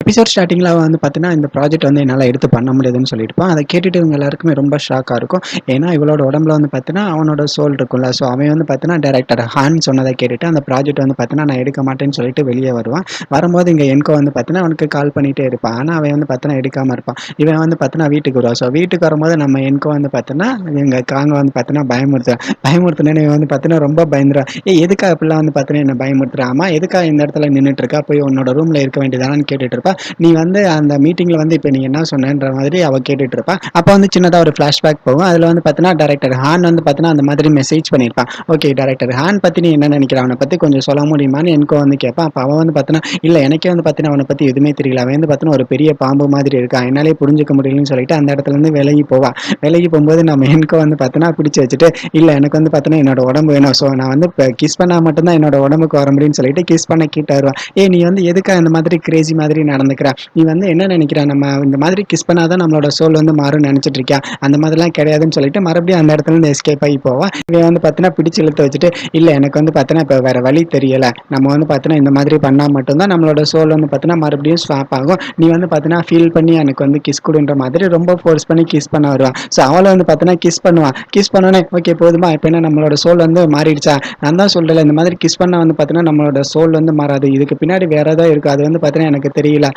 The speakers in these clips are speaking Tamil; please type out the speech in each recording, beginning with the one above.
எபிசோட் ஸ்டார்ட்டிங்ல அவன் வந்து பார்த்தீங்கன்னா, இந்த ப்ராஜெக்ட் வந்து என்னால எடுத்து பண்ண முடியாதுன்னு சொல்லியிருப்பான். அத கேட்டுட்டு இவங்க எல்லாருக்குமே ரொம்ப ஷாக்கா இருக்கும். ஏன்னா, இவளோட உடம்புல வந்து பார்த்தீங்கன்னா, அவனோட சோல் இருக்கும்ல. ஸோ அவன் வந்து பார்த்தீங்கன்னா, டைரக்டர் ஹான் சொன்னத கேட்டுட்டு அந்த ப்ராஜெக்ட் வந்து பார்த்தீங்கன்னா, நான் எடுக்க மாட்டேன்னு சொல்லிட்டு வெளிய வருவான். வரும்போது இங்க என்கோ வந்து பார்த்தீங்கன்னா, அவனுக்கு கால் பண்ணிட்டே இருப்பான். ஆனா, அவன் வந்து பார்த்தீங்கன்னா, எடுக்காம இருப்பான். இவன் வந்து பார்த்தீங்கன்னா, வீட்டுக்கு வருவான். ஸோ வீட்டுக்கு வரும்போது நம்ம என்கோ வந்து பார்த்தீங்கன்னா, எங்க காங்க வந்து பார்த்தீங்கன்னா பயமுறுத்துவான். பயமுறுத்துனோனே இவன் வந்து பார்த்தீங்கன்னா, ரொம்ப பயந்துருவான். "ஏய் எதுக்கா இப்படிலாம் வந்து பார்த்தீங்கன்னா, என்ன பயமுறுத்துற? ஆமா எதுக்கா இந்த இடத்துல நின்னுட்டு இருக்க? போய் உன்னோட ரூம்ல இருக்க வேண்டியதானன்னு" கேட்டுட்டு இருப்பா. நீ வந்து அந்த மீட்டிங்ல வந்து இப்ப நீ என்ன சொன்னன்ற மாதிரி அவ கேட்டுட்டு இருப்பா. அப்ப வந்து சின்னதா ஒரு ஃபிளாஷ்பேக் போகும். அதுல வந்து பார்த்தீங்கன்னா, டைரக்டர் ஹான் வந்து பார்த்தீங்கன்னா, அந்த மாதிரி மெசேஜ் பண்ணியிருப்பான். ஓகே டைரக்டர் ஹான் பத்தி நீ என்ன நினைக்கிற? அவன பத்தி கொஞ்சம் சொல்ல முடியுமான்னு என்கோ வந்து கேட்பான். அப்ப அவன் வந்து பார்த்தீங்கன்னா, இல்ல எனக்கே வந்து பார்த்தீங்கன்னா, அவன பத்தி எதுவுமே தெரியல. அவன் வந்து பார்த்தீங்கன்னா, ஒரு பெரிய பாம்பு மாதிரி இருக்கான். என்னாலயே புரிஞ்சுக்க முடியலன்னு சொல்லிட்டு அந்த இடத்துல இருந்து விலகி போவா. விலகி போகும்போது நம்ம என்கோ வந்து பார்த்தீங்கன்னா, பிடிச்சு வச்சுட்டு, இல்ல எனக்கு வந்து பார்த்தீங்கன்னா, என்னோட உடம்பு வேணும். ஸோ நான் வந்து இப்ப கிஸ் பண்ணா மட்டும் தான் என்னோட உடம்புக்கு வர முடியும்னு சொல்லிட்டு கிஸ் பண்ண கிட்ட வருவான். ஏய் நீ வந்து எதுக்கா இந்த மாதிரி கிரேசி மாதிரி நடந்துக்கிற? நீ வந்து என்ன நினைக்கிற? நம்ம இந்த மாதிரி கிஸ் பண்ணாதான் நம்மளோட சோல் வந்து மாறும்னு நினைச்சிட்டு இருக்கியா? அந்த மாதிரிலாம் கிடையாதுன்னு சொல்லிட்டு மறுபடியும் அந்த இடத்துல இருந்து எஸ்கேப் ஆகி போவான். இவன் வந்து பார்த்தீங்கன்னா பிடிச்சு இழுத்து வச்சுட்டு, இல்ல எனக்கு வந்து பார்த்தீங்கன்னா இப்ப வேற வழி தெரியல. நம்ம வந்து பார்த்தீங்கன்னா இந்த மாதிரி பண்ணா மட்டும்தான் நம்மளோட சோல் வந்து பார்த்தீங்கன்னா மறுபடியும் ஸ்வாப் ஆகும். நீ வந்து பார்த்தீங்கன்னா ஃபீல் பண்ணி எனக்கு வந்து கிஸ் குடுன்ற மாதிரி ரொம்ப ஃபோர்ஸ் பண்ணி கிஸ் பண்ண வருவான். ஸோ அவள வந்து பார்த்தீங்கன்னா கிஸ் பண்ணுவான். கிஸ் பண்ணோனே ஓகே போதுமா? இப்ப என்ன நம்மளோட சோல் வந்து மாறிடுச்சா? நான் தான் சொல்றேன்ல இந்த மாதிரி கிஸ் பண்ணா வந்து பார்த்தீங்கன்னா நம்மளோட சோல் வந்து மாறாது. இதுக்கு பின்னாடி வேற ஏதோ இருக்கு. அது வந்து பார்த்தீங்கன்னா எனக்கு தெரியல.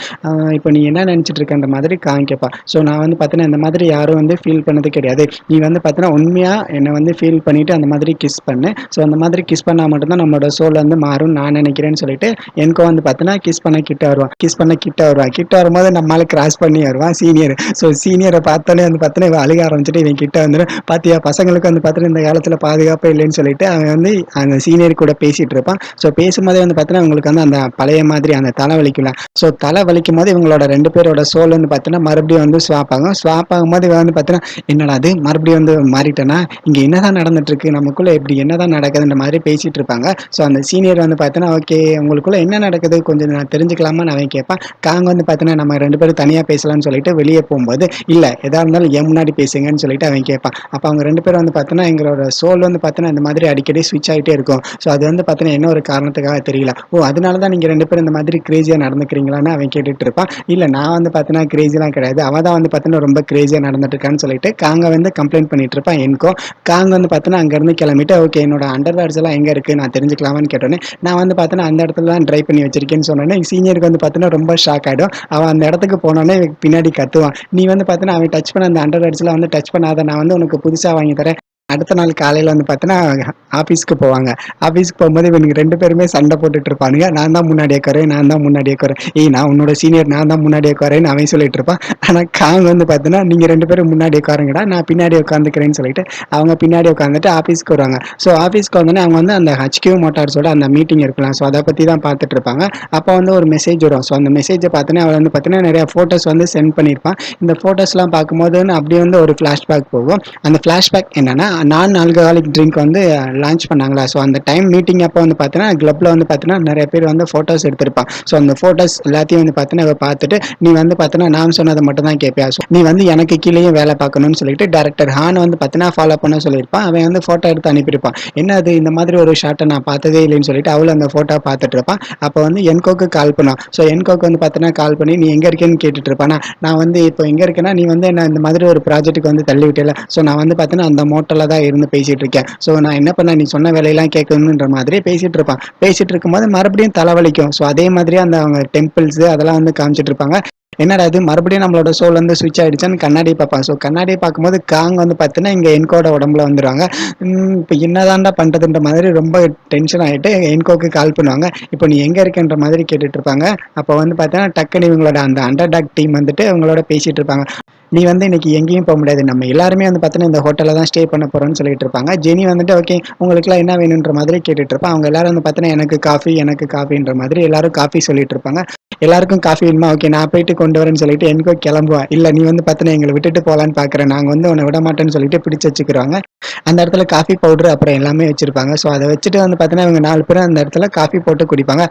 இப்போ நீ என்ன நினச்சிட்டு இருக்கன்ற மாதிரி காமிக்கப்பா. ஸோ நான் வந்து பார்த்தீங்கன்னா இந்த மாதிரி யாரும் வந்து ஃபீல் பண்ணது கிடையாது. நீ வந்து பார்த்தீங்கன்னா உண்மையாக என்னை வந்து ஃபீல் பண்ணிட்டு அந்த மாதிரி கிஸ் பண்ணு. ஸோ அந்த மாதிரி கிஸ் பண்ணால் மட்டும்தான் நம்மளோட சோல் வந்து மாறும் நான் நினைக்கிறேன்னு சொல்லிட்டு எனக்கோ வந்து பார்த்தீங்கன்னா கிஸ் பண்ண கிட்ட வருவான். கிஸ் பண்ண கிட்ட வருவான். கிட்ட வரும்போது நம்மளால கிராஸ் பண்ணி வருவான் சீனியர். ஸோ சீனியரை பார்த்தோன்னே வந்து பார்த்தீங்கன்னா இவன் அழுக ஆரம்பிச்சுட்டு இவன் கிட்ட வந்துடும். பார்த்தியா பசங்களுக்கு வந்து பார்த்தீங்கன்னா இந்த காலத்தில் பாதுகாப்பே இல்லைன்னு சொல்லிட்டு அவன் வந்து அந்த சீனியர் கூட பேசிட்டு இருப்பான். ஸோ பேசும்போதே வந்து பார்த்தீங்கன்னா உங்களுக்கு வந்து அந்த பழைய மாதிரி அந்த தலை வலிக்கும்ல. ஸோ தலை வலிக்கும் போது இவங்களோட 2 பேரோட சோல் வந்து பார்த்தீங்கன்னா மறுபடியும் வந்து ஸ்வாப் ஆகும். ஸ்வாப் ஆகும்போது இவன் வந்து பார்த்தீங்கன்னா என்னடா அது மறுபடியும் வந்து மாறிட்டேனா? இங்க என்னதான் நடந்துட்டு இருக்கு? நமக்குள்ள இப்படி என்னதான் நடக்குதுன்ற மாதிரி பேசிட்டு இருப்பாங்க. ஸோ அந்த சீனியர் வந்து பார்த்தீங்கன்னா ஓகே உங்களுக்குள்ள என்ன நடக்குது கொஞ்சம் நான் தெரிஞ்சுக்கலாமான்னு அவன் கேட்பான். காங்க வந்து பார்த்தீங்கன்னா நம்ம 2 பேரும் தனியா பேசலாம்னு சொல்லிட்டு வெளியே போகும்போது இல்ல எதா இருந்தாலும் என் முன்னாடி பேசுங்கன்னு சொல்லிட்டு அவன் கேட்பான். அப்ப அவங்க 2 பேரும் வந்து பார்த்தீங்கன்னா எங்களோட சோல் வந்து பார்த்தீங்கன்னா இந்த மாதிரி அடிக்கடி ஸ்விட்ச் ஆகிட்டே இருக்கும். ஸோ அது வந்து பார்த்தீங்கன்னா என்ன ஒரு காரணத்துக்காக தெரியல. ஓ அதனால தான் நீங்க 2 பேரும் இந்த மாதிரி கிரேசியா நடந்துக்கிறீங்களான்னு அவன் கேட்டுட்டு இருப்பான். இல்ல நான் வந்து பார்த்தீங்கன்னா கிரேசிலாம் கிடையாது. அவ தான் வந்து பார்த்தீங்கன்னா ரொம்ப கிரேசியா நடந்துட்டு இருக்கான்னு சொல்லிட்டு காங்க வந்து கம்ப்ளைண்ட் பண்ணிட்டு இருப்பான் என்கோ. காங்க வந்து பார்த்தீங்கன்னா அங்கேருந்து கிளம்பிட்டு ஓகே என்னோட அண்டர்வேர்ஸ் எல்லாம் எங்க இருக்கு நான் தெரிஞ்சுக்கலாமான்னு கேட்டோன்னே நான் வந்து பார்த்தீங்கன்னா அந்த இடத்துல தான் ட்ரை பண்ணி வச்சிருக்கேன்னு சொன்னோன்னே சீனியருக்கு வந்து பார்த்தீங்கன்னா ரொம்ப ஷாக் ஆகிடும். அவன் அந்த இடத்துக்கு போனோடனே பின்னாடி கத்துவான். நீ வந்து பார்த்தீங்கன்னா அவன் டச் பண்ண அந்த அண்டர்வேர்ஸ்லாம் வந்து டச் பண்ணாத நான் வந்து உனக்கு புதுசா வாங்கி தரேன். அடுத்த நாள் காலையில வந்து பார்த்தீங்கன்னா ஆஃபீஸ்க்கு போவாங்க. ஆஃபீஸ்க்கு போகும்போது இவனுங்க 2 பேருமே சண்டை போட்டுட்டு இருப்பானுங்க. நான் தான் முன்னாடி உட்காருவேன், நான் தான் முன்னாடி உட்காருவேன். ஏய் நான் உன்னோட சீனியர் நான் தான் முன்னாடி உட்காருவேன்னு அவன் சொல்லிட்டு இருப்பான். ஆனா காங் வந்து பார்த்தீங்கன்னா நீங்க 2 பேரும் முன்னாடி உட்காருங்கடா நான் பின்னாடி உட்காந்துக்கிறேன்னு சொல்லிட்டு அவங்க பின்னாடி உட்காந்துட்டு ஆஃபீஸ்க்கு வருவாங்க. ஸோ ஆஃபீஸ்க்கு வந்தோடனே அவங்க வந்து அந்த ஹெச்கியூ மோட்டார்ஸோட அந்த மீட்டிங் இருக்கலாம். ஸோ அதை பத்தி தான் பார்த்துட்டு இருப்பாங்க. அப்போ வந்து ஒரு மெசேஜ் வரும். ஸோ அந்த மெசேஜை பார்த்தோன்னே அவள் வந்து பார்த்தீங்கன்னா நிறைய ஃபோட்டோஸ் வந்து சென்ட் பண்ணியிருப்பான். இந்த ஃபோட்டோஸ்லாம் பார்க்கும்போது அப்படியே வந்து ஒரு ஃப்ளாஷ்பேக் போகும். அந்த ஃப்ளாஷ்பேக் என்னன்னா நான் ஆல்கஹாலிக் ட்ரிங்க் வந்து லான்ச் பண்ணாங்களா. ஸோ அந்த டைம் மீட்டிங் அப்போ வந்து பார்த்தீங்கன்னா கிளப்ல வந்து பார்த்தீங்கன்னா நிறைய பேர் வந்து ஃபோட்டோஸ் எடுத்திருப்பான். ஸோ அந்த ஃபோட்டோஸ் எல்லாத்தையும் வந்து பார்த்தீங்கன்னா பார்த்துட்டு நீ வந்து பார்த்தீங்கன்னா நான் சொன்னதை மட்டும் தான் கேட்பியா. ஸோ நீ வந்து எனக்கு கீழேயும் வேலை பார்க்கணும்னு சொல்லிட்டு டைரக்டர் ஹான் வந்து பார்த்தீங்கன்னா ஃபாலோ பண்ண சொல்லியிருப்பான். அவன் வந்து ஃபோட்டோ எடுத்து அனுப்பியிருப்பான். என்ன அது இந்த மாதிரி ஒரு ஷாட்டை நான் பார்த்ததே இல்லைன்னு சொல்லிட்டு அவளும் அந்த ஃபோட்டோ பார்த்துட்டு இருப்பான். அப்போ வந்து என்கோக்கு கால் பண்ணுவான். ஸோ என்கோக்கு வந்து பார்த்தீங்கன்னா கால் பண்ணி நீ எங்கே இருக்கேன்னு கேட்டுட்டு இருப்பானா. நான் வந்து இப்போ எங்கே இருக்கேன்னா நீ வந்து என்ன இந்த மாதிரி ஒரு ப்ராஜெக்ட்டுக்கு வந்து தள்ளி விட்டல. ஸோ நான் வந்து பார்த்தீங்கன்னா அந்த மோட்டலில் தான் இருந்து பேசிட்டு இருக்கேன். ஸோ நான் என்ன பண்ண நீ சொன்ன வேலையெல்லாம் கேட்கணுன்ற மாதிரி பேசிட்டு இருப்பான். பேசிட்டு இருக்கும்போது மறுபடியும் தலைவலிக்கும். ஸோ அதே மாதிரி அந்த அவங்க டெம்பிள்ஸ் அதெல்லாம் வந்து காமிச்சிட்டு இருப்பாங்க. என்னடா இது மறுபடியும் நம்மளோட சோல் வந்து ஸ்விட்ச் ஆயிடுச்சான்னு கண்ணாடி பார்ப்பான். ஸோ கண்ணாடியை பார்க்கும்போது காங் வந்து பார்த்தீங்கன்னா இங்கே என்கோட உடம்புல வந்துடுவாங்க. இப்போ என்னதான்டா பண்ணுறதுன்ற மாதிரி ரொம்ப டென்ஷன் ஆகிட்டு என்கோக்கு கால் பண்ணுவாங்க. இப்போ நீ எங்கே இருக்கன்ற மாதிரி கேட்டுட்டு இருப்பாங்க. அப்போ வந்து பார்த்தீங்கன்னா டக்குன்னு இவங்களோட அந்த அண்டர் டாக் டீம் வந்துட்டு அவங்களோட பேசிட்டு இருப்பாங்க. நீ வந்து இன்னைக்கு எங்கேயும் போக முடியாது. நம்ம எல்லாருமே வந்து பார்த்தீங்கன்னா இந்த ஹோட்டலில் தான் ஸ்டே பண்ண போகிறோம்னு சொல்லிட்டு இருப்பாங்க. ஜெனி வந்துட்டு ஓகே உங்களுக்குலாம் என்ன வேணுன்ற மாதிரி கேட்டுட்டு இருப்பான். அவங்க எல்லாரும் வந்து பார்த்தீங்கன்னா எனக்கு காஃபின்ற மாதிரி எல்லாரும் காஃபி சொல்லிட்டு இருப்பாங்க. எல்லாருக்கும் காஃபி வேணுமா? ஓகே நான் போயிட்டு கொண்டு வரேன்னு சொல்லிட்டு எனக்கோ கிளம்புவா. இல்லை நீ வந்து பார்த்தீங்கன்னா எங்களை விட்டுட்டு போகலான்னு பார்க்குறேன். நாங்கள் வந்து உன்னை விட மாட்டேன்னு சொல்லிட்டு பிடிச்சி வச்சுக்கிறாங்க. அந்த இடத்துல காஃபி பவுடர் அப்புறம் எல்லாமே வச்சிருப்பாங்க. ஸோ அதை வச்சுட்டு வந்து பார்த்தீங்கன்னா இவங்க 4 பேரும் அந்த இடத்துல காஃபி போட்டு குடிப்பாங்க.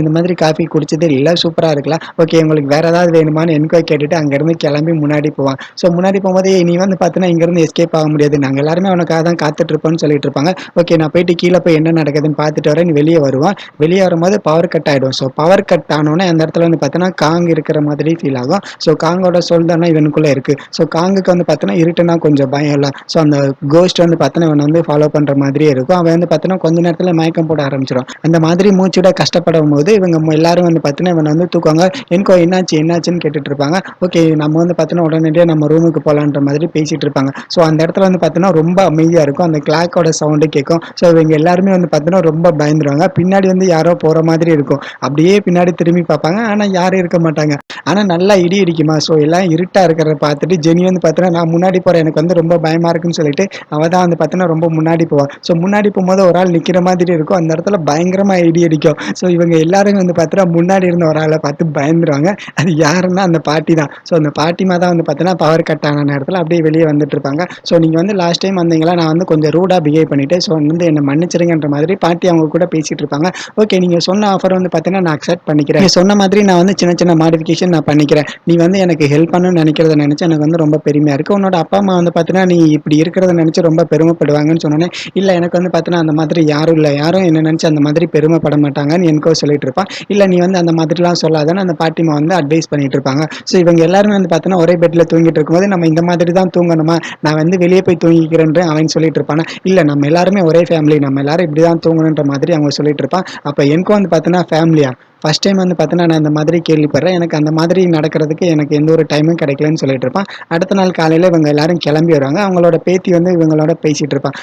இந்த மாதிரி காஃபி குடிச்சதே இல்லை சூப்பராக இருக்கலாம். ஓகே உங்களுக்கு வேற ஏதாவது வேணுமான்னு எனக்கோ கேட்டுட்டு அங்கேருந்து கிளம்பி முன்னாடி போவான். ஸோ முன்னாடி போகும்போது நீ வந்து பார்த்தீங்கன்னா இங்கேருந்து எஸ்கேப் ஆக முடியாது. நாங்கள் எல்லாருமே அவனுக்காக தான் காத்துட்டு இருப்போம்னு சொல்லிட்டு இருப்பாங்க. ஓகே நான் போயிட்டு கீழே போய் என்ன நடக்குதுன்னு பார்த்துட்டு வரேன். வெளியே வருவான். வெளியே வரும்போது பவர் கட் ஆகிடும். ஸோ பவர் கட் ஆனோடனே அந்த இடத்துல இடத்துல வந்து பார்த்தீங்கன்னா காங் இருக்கிற மாதிரி ஃபீல் ஆகும். ஸோ காங்கோட சோல் தானே இவனுக்குள்ள இருக்கு. ஸோ காங்குக்கு வந்து பார்த்தீங்கன்னா இருட்டுனா கொஞ்சம் பயம் இல்ல. ஸோ அந்த கோஸ்ட் வந்து பார்த்தீங்கன்னா இவனை வந்து ஃபாலோ பண்ற மாதிரியே இருக்கும். அவன் வந்து பார்த்தீங்கன்னா கொஞ்ச நேரத்துல மயக்கம் போட ஆரம்பிச்சிடும். அந்த மாதிரி மூச்சுட கஷ்டப்படும் போது இவங்க எல்லாரும் வந்து பார்த்தீங்கன்னா இவனை வந்து தூக்குவாங்க. எனக்கோ என்னாச்சு என்னாச்சுன்னு கேட்டுட்டு இருப்பாங்க. ஓகே நம்ம வந்து பார்த்தீங்கன்னா உடனடியாக நம்ம ரூமுக்கு போகலான்ற மாதிரி பேசிட்டு இருப்பாங்க. ஸோ அந்த இடத்துல வந்து பார்த்தீங்கன்னா ரொம்ப அமைதியா இருக்கும். அந்த கிளாக்கோட சவுண்டு கேட்கும். ஸோ இவங்க எல்லாருமே வந்து பார்த்தீங்கன்னா ரொம்ப பயந்துருவாங்க. பின்னாடி வந்து யாரோ போற மாதிரி இருக்கும். அப்படியே பின்னாடி திரும்பி பார்ப்பாங்க. ஆனா யாரும் இருக்க மாட்டாங்க. ஆனா நல்லா இடி இடிக்குமா. ஸோ எல்லாம் இருட்டா இருக்கிறத பார்த்துட்டு ஜெனி வந்து பார்த்தீங்கன்னா நான் முன்னாடி போறேன் எனக்கு வந்து ரொம்ப பயமா இருக்குன்னு சொல்லிட்டு அவ தான் வந்து பார்த்தீங்கன்னா ரொம்ப முன்னாடி போவா. ஸோ முன்னாடி போகும்போது ஒரு ஆள் நிக்கிற மாதிரி இருக்கும். அந்த இடத்துல பயங்கரமா இடி அடிக்கும். ஸோ இவங்க எல்லாரும் வந்து பார்த்தீங்கன்னா முன்னாடி இருந்த ஒரு ஆளை பார்த்து பயந்துருவாங்க. அது யாருன்னா அந்த பாட்டி தான். ஸோ அந்த பாட்டிமா தான் வந்து பார்த்தீங்கன்னா பவர் கட் ஆன நேரத்தில் அப்படியே வெளியே வந்துட்டு இருப்பாங்க. ஸோ நீங்க வந்து லாஸ்ட் டைம் வந்தீங்களா நான் வந்து கொஞ்சம் ரூடா பிஹேவ் பண்ணிட்டு ஸோ வந்து என்ன மன்னிச்சிருங்கன்ற மாதிரி பாட்டி அவங்க கூட பேசிட்டு இருப்பாங்க. ஓகே நீங்க சொன்ன ஆஃபர் வந்து பார்த்தீங்கன்னா நான் அக்செப்ட் பண்ணிக்கிறேன். நீங்க சொன்ன மாதிரி நான் வந்து சின்ன சின்ன மாடிஃபிகேஷன் நான் பண்ணிக்கிறேன். நீ வந்து எனக்கு ஹெல்ப் பண்ணணும்னு நினைக்கிறத நினைச்சு எனக்கு வந்து ரொம்ப பெருமையா இருக்கு. உன்னோட அப்பா அம்மா வந்து பார்த்தீங்கன்னா நீ இப்படி இருக்கிறத நினைச்சு ரொம்ப பெருமைப்படுவாங்கன்னு சொன்னோன்னே இல்ல எனக்கு வந்து பார்த்தீங்கன்னா அந்த மாதிரி யாரும் இல்லை. யாரும் என்ன நினைச்சு அந்த மாதிரி பெருமைப்பட மாட்டாங்கன்னு எனக்கோ சொல்லிட்டு இருப்பான். இல்ல நீ வந்து அந்த மாதிரிலாம் சொல்லாதன்னு அந்த பாட்டிமா வந்து அட்வைஸ் பண்ணிட்டு இருப்பாங்க. ஸோ இவங்க எல்லாருமே வந்து பார்த்தீங்கன்னா ஒரே பெட்ல தூங்கிட்டு இருக்கும்போது நம்ம இந்த மாதிரி தான் தூங்கணுமா நான் வந்து வெளியே போய் தூங்கிக்கிறேன் அவன் சொல்லிட்டு இருப்பானா. இல்ல நம்ம எல்லாருமே ஒரே ஃபேமிலி நம்ம எல்லாரும் இப்படிதான் தூங்கணுன்ற மாதிரி அவங்க சொல்லிட்டு இருப்பான். அப்ப எனக்கும் வந்து பார்த்தீங்கன்னா ஃபேமிலியா ஃபர்ஸ்ட் டைம் வந்து பார்த்தீங்கன்னா நான் இந்த மாதிரி கேள்விப்படுறேன். எனக்கு அந்த மாதிரி நடக்கிறதுக்கு எனக்கு எந்த ஒரு டைமும் கிடைக்கலன்னு சொல்லிட்டு இருப்பான். அடுத்த நாள் காலையில இவங்க எல்லாரும் கிளம்பி வருவாங்க. அவங்களோட பேத்தி வந்து இவங்களோட பேசிட்டு இருப்பான்.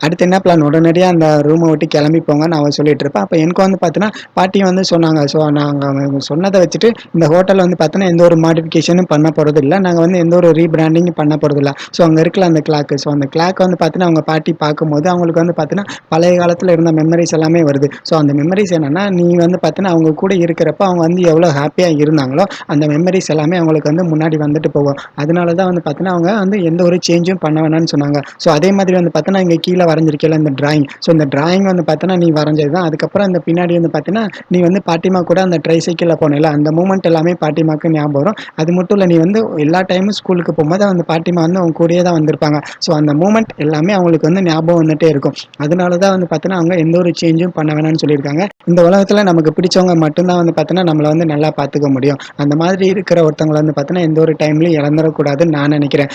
அடுத்து என்ன பிளான் உடனடியா அந்த ரூமை விட்டு கிளம்பி போங்கன்னு அவன் சொல்லிட்டு இருப்பான். அப்ப எனக்கு வந்து பார்த்தீங்கன்னா பாட்டியும் வந்து சொன்னாங்க. ஸோ நாங்க அவங்க சொன்னதை வச்சுட்டு இந்த ஹோட்டல் வந்து பார்த்தீங்கன்னா எந்த ஒரு மாடிஃபிகேஷனும் பண்ண போறது இல்ல. நாங்க வந்து எந்த ஒரு ரீபிராண்டிங்கும் பண்ண போறது இல்ல. ஸோ அங்க இருக்கல அந்த கிளாக். ஸோ அந்த கிளாக் வந்து பார்த்தீங்கன்னா அவங்க பாட்டி பார்க்கும்போது அவங்களுக்கு வந்து பார்த்தீங்கன்னா பழைய காலத்துல இருந்த மெமரிஸ் எல்லாமே வருது. ஸோ அந்த மெமரிஸ் என்னன்னா நீ வந்து பார்த்தீங்கன்னா அவங்க கூட இருக்கிறப்ப அவங்க வந்து எவ்வளவு ஹாப்பியா இருந்தாங்களோ அந்த மெமரிஸ் எல்லாமே அவங்களுக்கு வந்து முன்னாடி வந்துட்டு போகும். அதனால தான் வந்து பார்த்தீங்கன்னா அவங்க வந்து எந்த ஒரு சேஞ்சும் பண்ண வேணாம்னு சொன்னாங்க. ஸோ அதே மாதிரி வந்து பார்த்தீங்கன்னா இங்க கீழே வரைஞ்சிருக்கல இந்த டிராயிங். ஸோ இந்த டிராயிங் வந்து பார்த்தீங்கன்னா நீ வரைஞ்சது தான். அதுக்கப்புறம் அந்த பின்னாடி வந்து பார்த்தீங்கன்னா நீ வந்து பாட்டிமா கூட அந்த ட்ரை சைக்கிளில் போனல அந்த மூமெண்ட் எல்லாமே பாட்டிமாக்கு ஞாபகம் வரும். அது மட்டும் இல்லை நீ வந்து எல்லா டைமும் ஸ்கூலுக்கு போகும்போது அந்த பாட்டிமா வந்து அவங்க கூடயே தான் வந்திருப்பாங்க. ஸோ அந்த மூமெண்ட் எல்லாமே அவங்களுக்கு வந்து ஞாபகம் வந்துட்டே இருக்கும். அதனால தான் வந்து பார்த்தீங்கன்னா அவங்க எந்த ஒரு சேஞ்சும் பண்ண வேணாம்னு சொல்லியிருக்காங்க. இந்த உலகத்தில் நமக்கு பிடிச்சவங்க மட்டும்தான் வந்து பார்த்தீங்கன்னா நம்மளை வந்து நல்லா பார்த்துக்க முடியும். அந்த மாதிரி இருக்கிற ஒருத்தவங்களை வந்து பார்த்தீங்கன்னா எந்த ஒரு டைம்லையும் இழந்துடக்கூடாதுன்னு நான் நினைக்கிறேன்.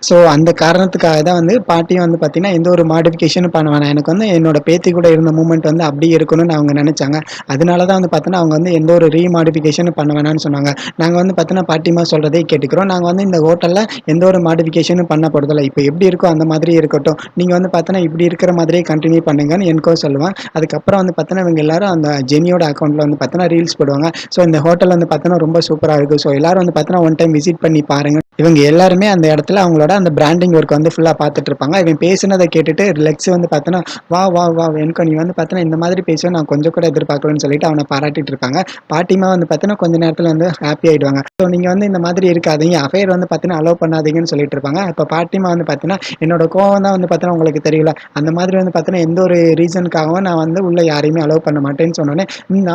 ஸோ அந்த காரணத்துக்காக தான் வந்து பாட்டியும் வந்து பார்த்தீங்கன்னா எந்த ஒரு மாடிஃபிகேஷனும் பண்ண வேணாம். எனக்கு வந்து என்னோட பேத்தி கூட இருந்த மூமெண்ட் வந்து அப்படியே இருக்கணும்னு அவங்க நினைச்சாங்க. அதனால தான் வந்து பார்த்தீங்கன்னா அவங்க வந்து எந்த ஒரு ரீமாடிஃபிகேஷனும் பண்ண வேணாம்னு சொன்னாங்க. நாங்கள் வந்து பார்த்தீங்கன்னா பாட்டிமா சொல்றதே கேட்டுக்கிறோம். நாங்கள் வந்து இந்த ஹோட்டலில் எந்த ஒரு மாடிஃபிகேஷனும் பண்ண போறதில்ல. இப்போ எப்படி இருக்கோ அந்த மாதிரி இருக்கட்டும். நீங்கள் வந்து பார்த்தீங்கன்னா இப்படி இருக்கிற மாதிரியே கண்டினியூ பண்ணுங்கன்னு எனக்கோ சொல்லுவேன். அதுக்கப்புறம் வந்து பார்த்தீங்கன்னா இவங்க எல்லாரும் அந்த ஜெனியோட அக்கௌண்ட்ல வந்து பார்த்தீங்கன்னா ரீல்ஸ் போடுவாங்க. ஸோ இந்த ஹோட்டல் வந்து பார்த்தீங்கன்னா ரொம்ப சூப்பராக இருக்கு. ஸோ எல்லாரும் வந்து பார்த்தீங்கன்னா ஒன் டைம் விசிட் பண்ணி பாருங்க. இவங்க எல்லாருமே அந்த இடத்துல அவங்களோட அந்த பிராண்டிங் ஒர்க் வந்து ஃபுல்லாக பார்த்துட்டு இருப்பாங்க. இவன் பேசுனதை கேட்டுட்டு லெக்ஸ் வந்து பார்த்தோன்னா வா வா வா எனக்கு நீ வந்து பார்த்தோன்னா இந்த மாதிரி பேசுவேன் நான் கொஞ்சம் கூட எதிர்பார்க்கலன்னு சொல்லிட்டு அவனை பாராட்டிட்டு இருப்பாங்க. பாட்டிமா வந்து பார்த்தோன்னா கொஞ்ச நேரத்தில் வந்து ஹாப்பி ஆயிடுவாங்க. ஸோ நீங்கள் வந்து இந்த மாதிரி இருக்காதீங்க அஃபேர் வந்து பார்த்தீங்கன்னா அலோவ் பண்ணாதீங்கன்னு சொல்லிட்டு இருப்பாங்க. இப்போ பாட்டிமா வந்து பார்த்தீங்கன்னா என்னோட கோவம் தான் வந்து பார்த்தீங்கன்னா உங்களுக்கு தெரியல அந்த மாதிரி வந்து பார்த்தீங்கன்னா எந்த ஒரு ரீசனுக்காகவும் நான் வந்து உள்ள யாரையுமே அலோவ் பண்ண மாட்டேன்னு சொன்னோன்னே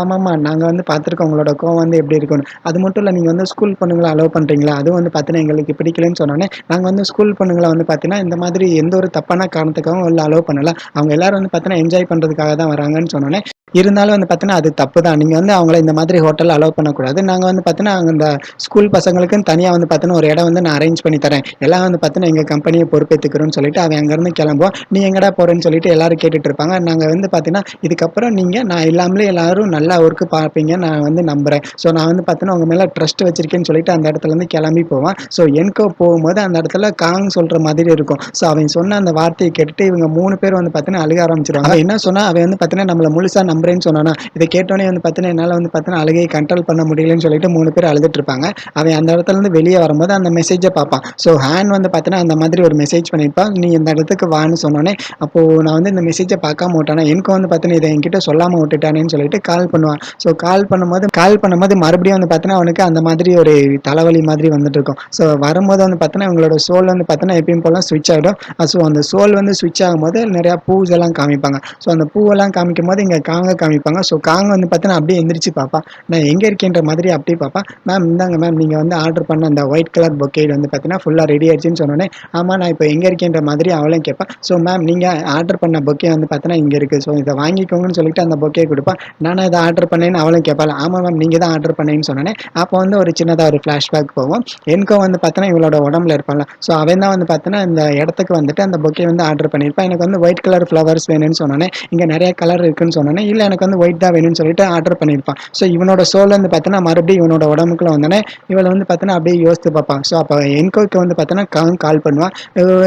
ஆமாம்மா நாங்கள் வந்து பார்த்துருக்கோம் உங்களோட கோவம் வந்து எப்படி இருக்குன்னு. அது மட்டும் இல்லை நீங்கள் வந்து ஸ்கூல் பொண்ணுங்களை அலோவ் பண்ணுறீங்களா அதுவும் வந்து பார்த்தீங்கன்னா எங்களுக்கு பிடிக்கலன்னு சொன்னோன்னே நாங்கள் வந்து ஸ்கூல் பொண்ணுங்களை வந்து பார்த்தீங்கன்னா இந்த மாதிரி எந்த ஒரு தப்பான காரணத்துக்காகவும் உள்ள அலோவ் பண்ணல. அவங்க எல்லாரும் வந்து பார்த்தீங்கன்னா என்ஜாய் பண்ணுறதுக்காக தான் வராங்கன்னு சொன்னோன்னே இருந்தாலும் வந்து பார்த்தீங்கன்னா அது தப்பு தான். நீங்கள் வந்து அவங்கள இந்த மாதிரி ஹோட்டல் அலோவ் பண்ணக்கூடாது. நாங்கள் வந்து பார்த்தீங்கன்னா அங்கே இந்த ஸ்கூல் பசங்களுக்குன்னு தனியாக வந்து பார்த்தீங்கன்னா ஒரு இடம் வந்து நான் அரேஞ்ச் பண்ணி தரேன். எல்லாம் வந்து பார்த்தீங்கன்னா எங்கள் கம்பெனியை பொறுப்பேற்றுக்கிறோன்னு சொல்லிட்டு அவன் அங்கேருந்து கிளம்புவோம். நீ எங்கடா போகிறேன்னு சொல்லிட்டு எல்லாரும் கேட்டுட்டு இருப்பாங்க. நாங்கள் வந்து பார்த்தீங்கன்னா இதுக்கப்புறம் நீங்கள் நான் இல்லாமலே எல்லாரும் நல்லா ஒர்க்கு பார்ப்பீங்க நான் வந்து நம்புகிறேன். ஸோ நான் வந்து பார்த்தீங்கன்னா உங்கள் மேலே ட்ரஸ்ட் வச்சிருக்கேன்னு சொல்லிட்டு அந்த இடத்துலேருந்து கிளம்பி போவான். ஸோ எனக்கோ போகும்போது அந்த இடத்துல காங் சொல்கிற மாதிரி இருக்கும். ஸோ அவன் சொன்ன அந்த வார்த்தையை கேட்டுட்டு இவங்க 3 பேர் வந்து பார்த்தீங்கன்னா அழுக ஆரம்பிச்சிருவாங்க. அவன் என்ன சொன்னா அவன் வந்து பார்த்தீங்கன்னா நம்மளை முழுசா நம்புறேன்னு சொன்னானா இதை கேட்டோன்னே வந்து பார்த்தீங்கன்னா என்னால் வந்து பார்த்தீங்கன்னா அழுகையை கண்ட்ரோல் பண்ண முடியலன்னு சொல்லிட்டு 3 பேர் அழுதுட்டு இருப்பாங்க. அவன் அந்த இடத்துல இருந்து வெளியே வரும்போது அந்த மெசேஜை பார்ப்பான். ஸோ ஹேண்ட் வந்து பார்த்தீங்கன்னா அந்த மாதிரி ஒரு மெசேஜ் பண்ணியிருப்பான். நீ இந்த இடத்துக்கு வான்னு சொன்னோன்னே அப்போ நான் வந்து இந்த மெசேஜை பார்க்காம விட்டானே எனக்கு வந்து பார்த்தீங்கன்னா இதை என்கிட்ட சொல்லாமல் விட்டுட்டானேன்னு சொல்லிட்டு கால் பண்ணுவான். ஸோ கால் பண்ணும்போது மறுபடியும் வந்து பார்த்தீங்கன்னா அவனுக்கு அந்த மாதிரி ஒரு தலைவலி மாதிரி வந்துட்டு இருக்கும். ஸோ வரும்போது வந்து பார்த்தீங்கன்னா இவங்களோட சோல் வந்து பார்த்தீங்கன்னா எப்பயும் போல ஸ்விட்ச் ஆகிடும். ஸோ அந்த சோல் வந்து ஸ்விட்ச் ஆகும்போது நிறையா பூஸ் எல்லாம் காமிப்பாங்க. ஸோ அந்த பூவெல்லாம் காமிக்கும் போது இங்கே காங்க காங்க காமிப்பாங்க. ஸோ காங் வந்து பார்த்தீங்கன்னா அப்படியே எந்திரிச்சு பார்ப்பா. நான் எங்கே இருக்கேன்ற மாதிரி அப்படியே பார்ப்பா. மேம் இந்தாங்க மேம் நீங்கள் வந்து ஆர்டர் பண்ண அந்த ஒயிட் கலர் பொக்கெட் வந்து பார்த்தீங்கன்னா ஃபுல்லாக ரெடி ஆயிடுச்சுன்னு சொன்னோன்னே, ஆமாம் நான் இப்போ எங்கே இருக்கேன்ற மாதிரி அவளும் கேட்பா. ஸோ மேம் நீங்கள் ஆர்டர் பண்ண பொக்கே வந்து பார்த்தீங்கன்னா இங்கே இருக்குது. ஸோ இதை வாங்கிக்கோங்கன்னு சொல்லிட்டு அந்த பொக்கே கொடுப்பா. நானா இதை ஆர்டர் பண்ணேன்னு அவளும் கேட்பாள். ஆமாம் மேம் நீங்கள் தான் ஆர்டர் பண்ணேன்னு சொன்னோன்னே, அப்போ வந்து ஒரு சின்னதாக ஒரு ஃப்ளாஷ்பேக் போகும். எனக்கும் வந்து பார்த்தீங்கன்னா இவளோட உடம்புல இருப்பான்ல. ஸோ அவன் தான் வந்து பார்த்தீங்கன்னா இந்த இடத்துக்கு வந்துட்டு அந்த பொக்கே வந்து ஆர்டர் பண்ணியிருப்பான். எனக்கு வந்து ஒயிட் கலர் ஃப்ளவர்ஸ் வேணும்னு சொன்னோன்னே, இங்கே நிறைய கலர் இருக்குன்னு சொன்னோன்னே, இல்லை எனக்கு வந்து ஒயிட் தான் வேணும்னு சொல்லிட்டு ஆர்டர் பண்ணியிருப்பான். ஸோ இவனோட சோல் வந்து பார்த்தீங்கன்னா மறுபடியும் இவனோட உடம்புக்குள்ள வந்தோடனே இவளை வந்து பார்த்தீங்கன்னா அப்படியே யோசித்து பார்ப்பான். ஸோ அப்போ என்கோக்கு வந்து பார்த்தீங்கன்னா கால் பண்ணுவான்.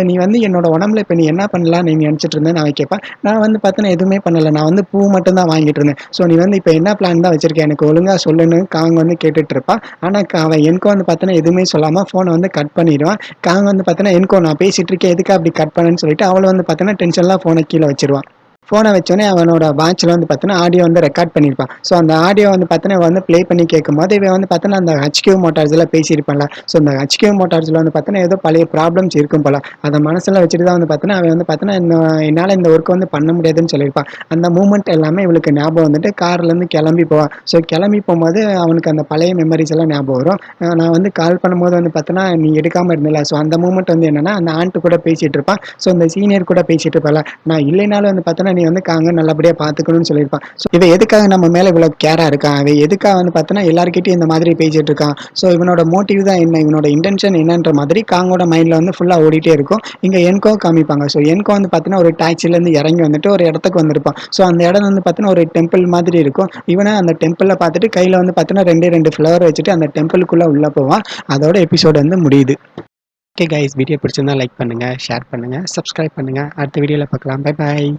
நீ வந்து என்னோட உடம்புல இப்போ நீ என்ன பண்ணலாம் நீ நினச்சிட்டு இருந்தேன்னு அவன் கேட்பான். நான் வந்து பார்த்தீங்கன்னா எதுவுமே பண்ணலை, நான் வந்து பூ மட்டும் தான் வாங்கிட்டு இருந்தேன். ஸோ நீ வந்து இப்போ என்ன பிளான் தான் வச்சிருக்கேன் எனக்கு ஒழுங்காக சொல்லுன்னு காங் வந்து கேட்டுட்டு இருப்பான். ஆனால் அவன் என்கோ வந்து பார்த்தீங்கன்னா எதுவுமே சொல்லாமல் ஃபோனை வந்து கட் பண்ணிடுவான். காங் வந்து பார்த்தீங்கன்னா என்கோ நான் பேசிட்டு இருக்கேன் எதுக்கு அப்படி கட் பண்ணேன்னு சொல்லிட்டு அவளை வந்து பார்த்தீங்கன்னா டென்ஷன்லாம் ஃபோனை கீழே வச்சிருவான். ஃபோனை வச்சோடனே அவனோட வாட்சில் வந்து பார்த்தீங்கன்னா ஆடியோ வந்து ரெக்கார்ட் பண்ணியிருப்பான். ஸோ அந்த ஆடியோ வந்து பார்த்தீங்கன்னா வந்து ப்ளே பண்ணி கேட்கும்போது இவன் வந்து பார்த்தீங்கன்னா அந்த ஹச்கியூ மோட்டார்ஸில் பேசியிருப்பான்ல. ஸோ அந்த ஹச்கியூ மோட்டார்ஸில் வந்து பார்த்தீங்கன்னா ஏதோ பழைய ப்ராப்ளம்ஸ் இருக்கும் போல. அதை மனசில் வச்சுட்டு தான் வந்து பார்த்தீங்கன்னா அவன் வந்து பார்த்தீங்கன்னா என்னால் இந்த ஒர்க் வந்து பண்ண முடியாதுன்னு சொல்லியிருப்பான். அந்த மூமெண்ட் எல்லாமே இவளுக்கு ஞாபகம் வந்துட்டு கார்லேருந்து கிளம்பி போவான். ஸோ கிளம்பி போகும்போது அவனுக்கு அந்த பழைய மெமரிஸ் எல்லாம் ஞாபகம் வரும். நான் வந்து கால் பண்ணும்போது வந்து பார்த்தீங்கன்னா நீ எடுக்காமல் இருந்தில்ல. ஸோ அந்த மூமெண்ட் வந்து என்னன்னா அந்த ஆண்ட்டு கூட பேசிகிட்டு இருப்பான். ஸோ அந்த சீனியர் கூட பேசிகிட்டு இருப்பாள். நான் இல்லைனாலும் வந்து பார்த்தீங்கன்னா நீ வந்து காங்க நல்லபடியாக பார்த்துக்கணும்னு சொல்லியிருப்பான். ஸோ இவன் எதுக்காக நம்ம மேலே இவ்வளோ கேராக இருக்கான், அவன் எதுக்காக வந்து பார்த்தீங்கன்னா எல்லாருக்கிட்டையும் இந்த மாதிரி பேசிட்டு இருக்கான். ஸோ இவனோட மோட்டிவ் தான் என்ன, இவனோட இன்டென்ஷன் என்னன்ற மாதிரி காங்கோட மைண்டில் வந்து ஃபுல்லாக ஓடிட்டே இருக்கும். இங்கே என்கோ காமிப்பாங்க. ஸோ என்கோ வந்து பார்த்தீங்கன்னா ஒரு டாக்ஸிலேருந்து இறங்கி வந்துட்டு ஒரு இடத்துக்கு வந்திருப்பான். ஸோ அந்த இடம் வந்து பார்த்தீங்கன்னா ஒரு டெம்பிள் மாதிரி இருக்கும். இவனை அந்த டெம்பிளில் பார்த்துட்டு கையில் வந்து பார்த்தீங்கன்னா ரெண்டு ஃப்ளவர் வச்சுட்டு அந்த டெம்பிளுக்குள்ளே உள்ளே போவான். அதோட எபிசோடு வந்து முடியுது. ஓகே கைஸ், வீடியோ பிடிச்சிருந்தா லைக் பண்ணுங்கள், ஷேர் பண்ணுங்கள், சப்ஸ்கிரைப் பண்ணுங்கள். அடுத்த வீடியோவில் பார்க்கலாம். Bye bye.